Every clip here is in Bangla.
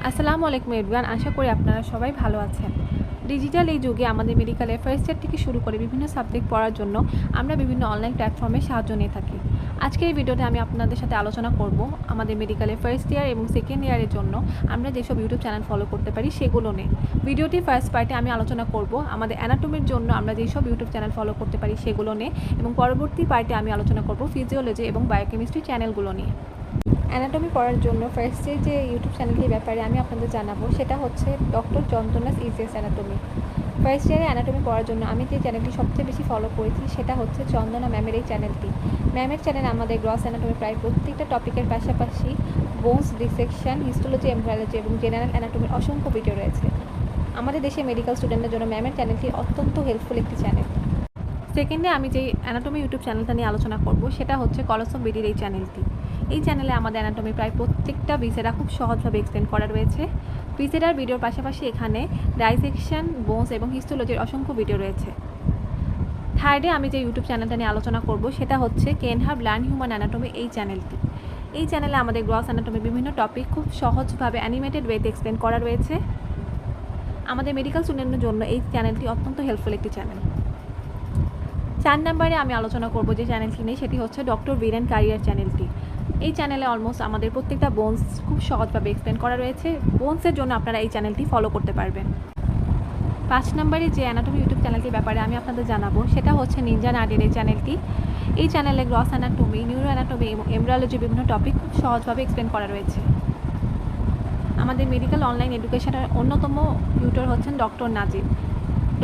আসসালামু আলাইকুম এভরিওয়ান, আশা করি আপনারা সবাই ভালো আছেন। ডিজিটাল এই যুগে আমাদের মেডিকেলে ফার্স্ট ইয়ার থেকে শুরু করে বিভিন্ন সাবজেক্ট পড়ার জন্য আমরা বিভিন্ন অনলাইন প্ল্যাটফর্মে সাহায্য নিয়ে থাকি। আজকের এই ভিডিওতে আমি আপনাদের সাথে আলোচনা করব আমাদের মেডিকেলে ফার্স্ট ইয়ার এবং সেকেন্ড ইয়ারের জন্য আমরা যেসব ইউটিউব চ্যানেল ফলো করতে পারি সেগুলো নিয়ে। ভিডিওটি ফার্স্ট পার্টে আমি আলোচনা করব আমাদের অ্যানাটমির জন্য আমরা যেসব ইউটিউব চ্যানেল ফলো করতে পারি সেগুলো নিয়ে, এবং পরবর্তী পার্টে আমি আলোচনা করব ফিজিওলজি এবং বায়োকেমিস্ট্রি চ্যানেলগুলো নিয়ে। অ্যানাটমি পড়ার জন্য ফার্স্টে যে ইউটিউব চ্যানেলটির ব্যাপারে আমি আপনাদের জানাবো সেটা হচ্ছে ডক্টর চন্দনাস ইজিএস অ্যানাটমি। ফার্স্ট ইয়ারে অ্যানাটমি পড়ার জন্য আমি যে চ্যানেলটি সবচেয়ে বেশি ফলো করেছি সেটা হচ্ছে চন্দনা ম্যামের এই চ্যানেলটি। ম্যামের চ্যানেলে আমাদের গ্রস অ্যানাটমি প্রায় প্রত্যেকটা টপিকের পাশাপাশি বোনস ডিসেকশন, হিস্টোলজি, এমব্রায়োলজি এবং জেনারেল অ্যানাটমির অসংখ্য ভিডিও রয়েছে। আমাদের দেশে মেডিকেল স্টুডেন্টদের জন্য ম্যামের চ্যানেলটি অত্যন্ত হেল্পফুল একটি চ্যানেল। সেকেন্ডে আমি যে অ্যানাটমি ইউটিউব চ্যানেলটা নিয়ে আলোচনা করব সেটা হচ্ছে কলসম বিডির এই চ্যানেলটি। এই চ্যানেলে আমাদের অ্যানাটমি প্রায় প্রত্যেকটা ভিসেরা খুব সহজভাবে এক্সপ্লেন করা রয়েছে। ভিসেরার ভিডিওর পাশাপাশি এখানে ডাইসেকশন, বোনস এবং হিস্টোলজির অসংখ্য ভিডিও রয়েছে। থার্ডে আমি যে ইউটিউব চ্যানেলটা নিয়ে আলোচনা করব সেটা হচ্ছে কেনহাব লার্ন হিউম্যান অ্যানাটমি এই চ্যানেলটি। এই চ্যানেলে আমাদের গ্রস অ্যানাটমির বিভিন্ন টপিক খুব সহজভাবে অ্যানিমেটেড ওয়েতে এক্সপ্লেন করা রয়েছে। আমাদের মেডিকেল স্টুডেন্টদের জন্য এই চ্যানেলটি অত্যন্ত হেল্পফুল একটি চ্যানেল। 4 নম্বরে আমি আলোচনা করব যে চ্যানেলটি নেই সেটি হচ্ছে ডক্টর বীরেন কারিয়ার চ্যানেলটি। এই চ্যানেলে অলমোস্ট আমাদের প্রত্যেকটা বোনস খুব সহজভাবে এক্সপ্লেন করা রয়েছে। বোনসের জন্য আপনারা এই চ্যানেলটি ফলো করতে পারবেন। 5 নম্বরে যে অ্যানাটমি ইউটিউব চ্যানেলটির ব্যাপারে আমি আপনাদের জানাবো সেটা হচ্ছে নিনজা নার্ডের এই চ্যানেলটি। এই চ্যানেলে গ্রস অ্যানাটমি, নিউরো অ্যানাটমি এবং এমব্রায়োলজি বিভিন্ন টপিক খুব সহজভাবে এক্সপ্লেন করা রয়েছে। আমাদের মেডিকেল অনলাইন এডুকেশনের অন্যতম টিউটর হচ্ছেন ডক্টর নাজিব।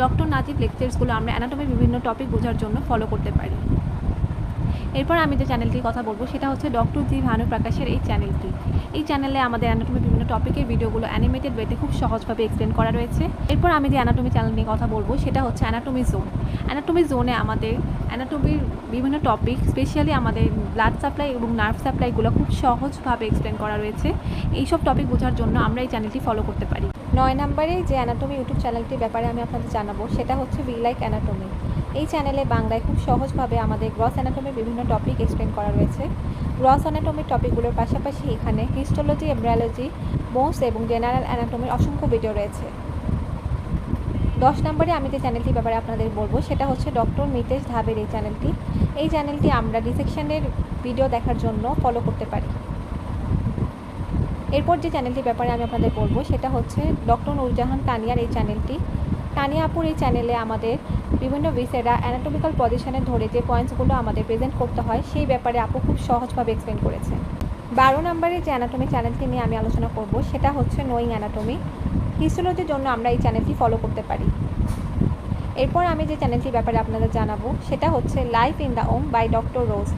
ডক্টর নাজিব লেকচার্সগুলো আমরা অ্যানাটমির বিভিন্ন টপিক বোঝার জন্য ফলো করতে পারি। এরপর আমি যে চ্যানেলটির কথা বলবো সেটা হচ্ছে ডক্টর জি ভানুপ্রকাশের এই চ্যানেলটি। এই চ্যানেলে আমাদের অ্যানাটমির বিভিন্ন টপিকের ভিডিওগুলো অ্যানিমেটেড ওয়েতে খুব সহজভাবে এক্সপ্লেন করা রয়েছে। এরপর আমি যে অ্যানাটমি চ্যানেল নিয়ে কথা বলবো সেটা হচ্ছে অ্যানাটমি জোন। অ্যানাটমি জোনে আমাদের অ্যানাটমির বিভিন্ন টপিক, স্পেশালি আমাদের ব্লাড সাপ্লাই এবং নার্ভ সাপ্লাইগুলো খুব সহজভাবে এক্সপ্লেন করা রয়েছে। এইসব টপিক বোঝার জন্য আমরা এই চ্যানেলটি ফলো করতে পারি। 9 নম্বরে যে অ্যানাটমি ইউটিউব চ্যানেলটির ব্যাপারে আমি আপনাদের জানাবো সেটা হচ্ছে উই লাইক অ্যানাটমি। এই চ্যানেলে বাংলায় খুব সহজভাবে আমাদের গ্রস অ্যানাটমির বিভিন্ন টপিক এক্সপ্লেন করা রয়েছে। গ্রস অ্যানাটমির টপিকগুলোর পাশাপাশি এখানে হিস্টোলজি, এমব্রায়োলজি, বোনস এবং জেনারেল অ্যানাটমির অসংখ্য ভিডিও রয়েছে। 10 নম্বরে আমি যে চ্যানেলটির ব্যাপারে আপনাদের বলবো সেটা হচ্ছে ডক্টর মিতেশ ধাবের এই চ্যানেলটি। এই চ্যানেলটি আমরা ডিসেকশনের ভিডিও দেখার জন্য ফলো করতে পারি। এরপর যে চ্যানেলটির ব্যাপারে আমি আপনাদের বলবো সেটা হচ্ছে ডক্টর নুরজাহান তানিয়ার এই চ্যানেলটি। তানিয়া আপুর এই চ্যানেলে আমাদের বিভিন্ন ভিসেরা অ্যানাটমিক্যাল পজিশনে ধরে যে পয়েন্টসগুলো আমাদের প্রেজেন্ট করতে হয় সেই ব্যাপারে আপু খুব সহজভাবে এক্সপ্লেন করেছে। 12 নম্বরে যে অ্যানাটমি চ্যানেলটি নিয়ে আমি আলোচনা করব সেটা হচ্ছে নোয়িং অ্যানাটমি। হিস্টোলজির জন্য আমরা এই চ্যানেলটি ফলো করতে পারি। এরপর আমি যে চ্যানেলটির ব্যাপারে আপনাদের জানাবো সেটা হচ্ছে life in the womb by doctor Rose.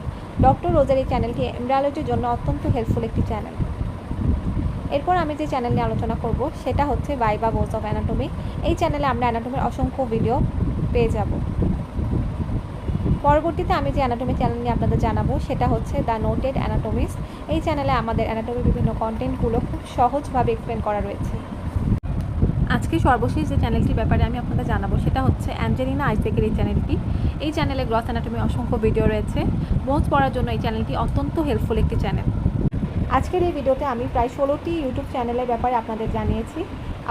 Doctor রোজের এই চ্যানেলটি এমব্রায়োলজির জন্য অত্যন্ত হেল্পফুল একটি চ্যানেল। এরপর আমি যে চ্যানেল নিয়ে আলোচনা করব সেটা হচ্ছে ভাইবা বোস অফ অ্যানাটমি। এই চ্যানেলে আমরা অ্যানাটমির অসংখ্য ভিডিও পেয়ে যাব। পরবর্তীতে আমি যে অ্যানাটমি চ্যানেল নিয়ে আপনাদের জানাবো সেটা হচ্ছে দ্য নোটেড অ্যানাটমিস। এই চ্যানেলে আমাদের অ্যানাটমির বিভিন্ন কন্টেন্টগুলো খুব সহজভাবে এক্সপ্লেন করা রয়েছে। আজকে সর্বশেষ যে চ্যানেলটির ব্যাপারে আমি আপনাদের জানাবো সেটা হচ্ছে অ্যাঞ্জেলিনা আইজেকের এই চ্যানেলটি। এই চ্যানেলে গ্রস অ্যানাটমির অসংখ্য ভিডিও রয়েছে। বোনস পড়ার জন্য এই চ্যানেলটি অত্যন্ত হেল্পফুল একটি চ্যানেল। আজকের এই ভিডিওতে আমি প্রায় 16টি ইউটিউব চ্যানেলের ব্যাপারে আপনাদের জানিয়েছি।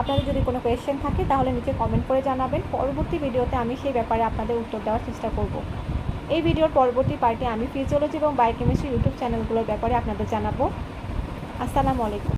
আপনাদের যদি কোনো কোয়েশ্চেন থাকে তাহলে নিচে কমেন্ট করে জানাবেন। পরবর্তী ভিডিওতে আমি সেই ব্যাপারে আপনাদের উত্তর দেওয়ার চেষ্টা করব। এই ভিডিওর পরবর্তী পার্টে আমি ফিজিওলজি এবং বায়োকেমিস্ট্রি ইউটিউব চ্যানেলগুলোর ব্যাপারে আপনাদের জানাবো। আসসালামু আলাইকুম।